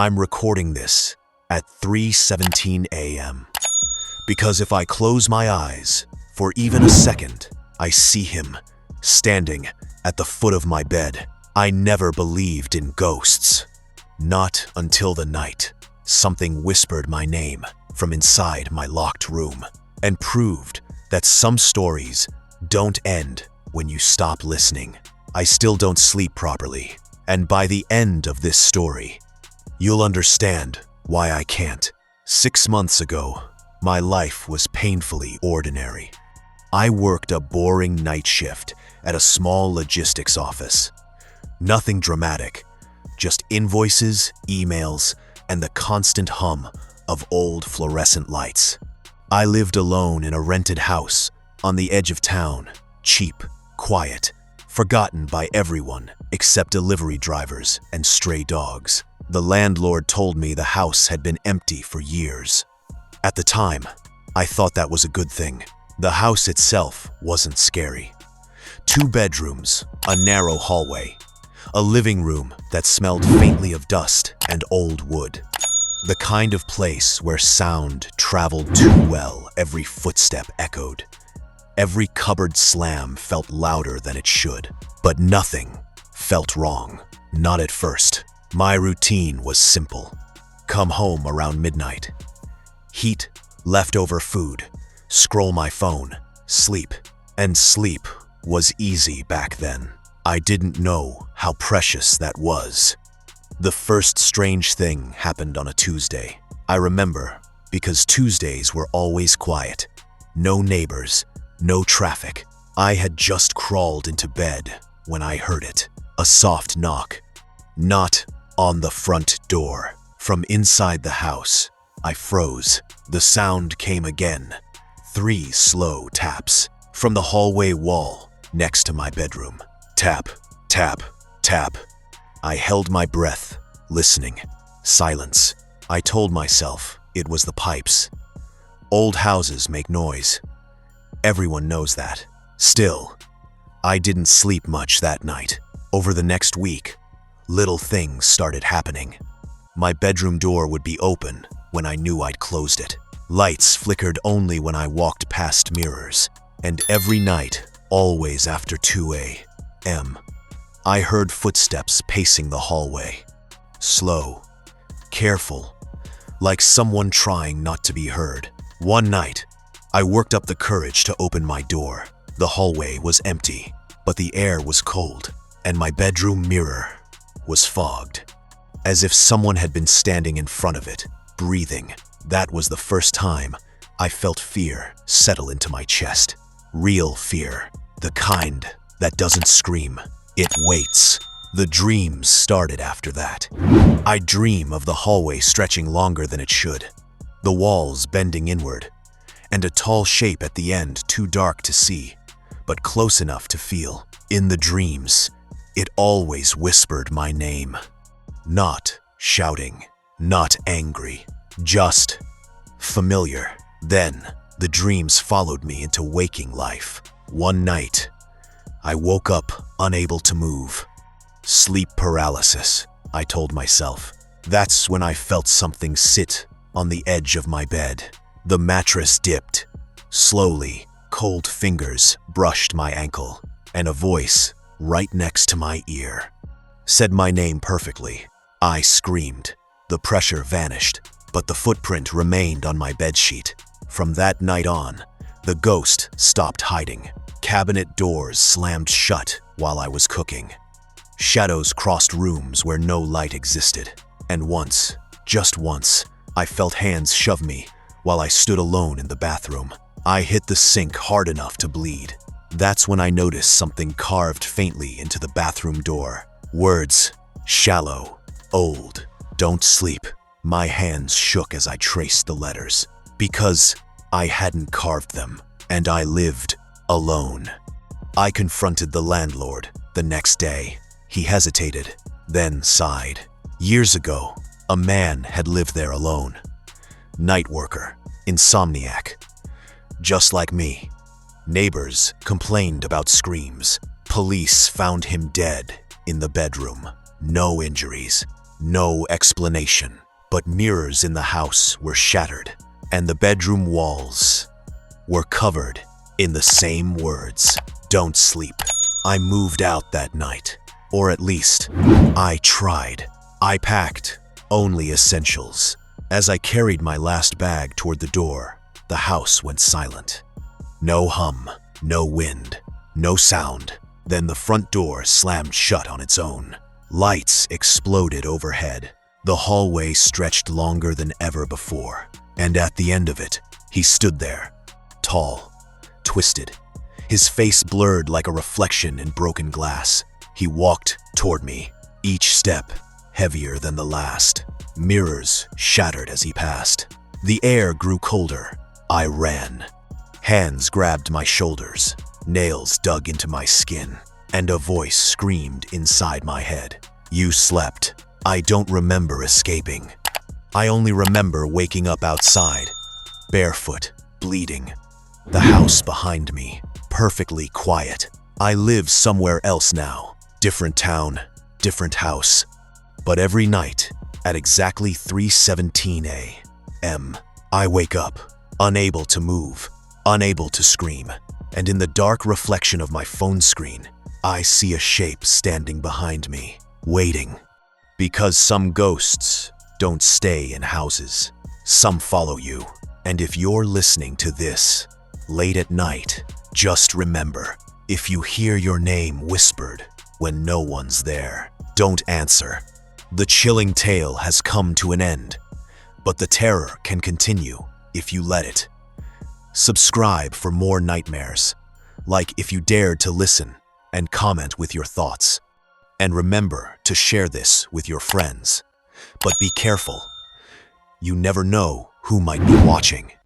I'm recording this at 3:17 a.m. because if I close my eyes for even a second, I see him standing at the foot of my bed. I never believed in ghosts. Not until the night something whispered my name from inside my locked room and proved that some stories don't end when you stop listening. I still don't sleep properly, and by the end of this story, you'll understand why I can't. 6 months ago, my life was painfully ordinary. I worked a boring night shift at a small logistics office. Nothing dramatic, just invoices, emails, and the constant hum of old fluorescent lights. I lived alone in a rented house on the edge of town, cheap, quiet, forgotten by everyone except delivery drivers and stray dogs. The landlord told me the house had been empty for years. At the time, I thought that was a good thing. The house itself wasn't scary. 2 bedrooms, a narrow hallway, a living room that smelled faintly of dust and old wood. The kind of place where sound traveled too well, every footstep echoed. Every cupboard slam felt louder than it should, but nothing felt wrong. Not at first. My routine was simple. Come home around midnight. Heat leftover food, scroll my phone, sleep. And sleep was easy back then. I didn't know how precious that was. The first strange thing happened on a Tuesday. I remember because Tuesdays were always quiet. No neighbors, no traffic. I had just crawled into bed when I heard it. A soft knock. Not on the front door. From inside the house, I froze. The sound came again. 3 slow taps from the hallway wall next to my bedroom. Tap, tap, tap. I held my breath, listening. Silence. I told myself it was the pipes. Old houses make noise. Everyone knows that. Still, I didn't sleep much that night. Over the next week, little things started happening. My bedroom door would be open when I knew I'd closed it. Lights flickered only when I walked past mirrors. And every night, always after 2 a.m., I heard footsteps pacing the hallway. Slow, careful, like someone trying not to be heard. One night, I worked up the courage to open my door. The hallway was empty, but the air was cold, and my bedroom mirror was fogged, as if someone had been standing in front of it, breathing. That was the first time I felt fear settle into my chest. Real fear, the kind that doesn't scream, it waits. The dreams started after that. I dream of the hallway stretching longer than it should, the walls bending inward, and a tall shape at the end too dark to see, but close enough to feel. In the dreams, it always whispered my name. Not shouting, not angry, just familiar. Then, the dreams followed me into waking life. One night, I woke up unable to move. Sleep paralysis, I told myself. That's when I felt something sit on the edge of my bed. The mattress dipped. Slowly, cold fingers brushed my ankle, and a voice right next to my ear said my name perfectly. I screamed. The pressure vanished, but the footprint remained on my bedsheet. From that night on, the ghost stopped hiding. Cabinet doors slammed shut while I was cooking. Shadows crossed rooms where no light existed. And once, just once, I felt hands shove me while I stood alone in the bathroom. I hit the sink hard enough to bleed. That's when I noticed something carved faintly into the bathroom door. Words, shallow, old, don't sleep. My hands shook as I traced the letters, because I hadn't carved them, and I lived alone. I confronted the landlord the next day. He hesitated, then sighed. Years ago, a man had lived there alone. Night worker, insomniac. Just like me. Neighbors complained about screams. Police found him dead in the bedroom. No injuries. No explanation. But mirrors in the house were shattered, and the bedroom walls were covered in the same words. Don't sleep. I moved out that night. Or at least, I tried. I packed only essentials. As I carried my last bag toward the door, the house went silent. No hum, no wind, no sound. Then the front door slammed shut on its own. Lights exploded overhead. The hallway stretched longer than ever before, and at the end of it, he stood there, tall, twisted, his face blurred like a reflection in broken glass. He walked toward me, each step heavier than the last. Mirrors shattered as he passed. The air grew colder. I ran. Hands grabbed my shoulders, nails dug into my skin, and a voice screamed inside my head. You slept. I don't remember escaping. I only remember waking up outside, barefoot, bleeding. The house behind me, perfectly quiet. I live somewhere else now. Different town, different house. But every night, at exactly 3:17 a.m., I wake up, unable to move, unable to scream. And in the dark reflection of my phone screen, I see a shape standing behind me, waiting. Because some ghosts don't stay in houses. Some follow you. And if you're listening to this late at night, just remember, if you hear your name whispered when no one's there, don't answer. The chilling tale has come to an end, but the terror can continue if you let it. Subscribe for more nightmares, like if you dared to listen, and comment with your thoughts. And remember to share this with your friends. But be careful. You never know who might be watching.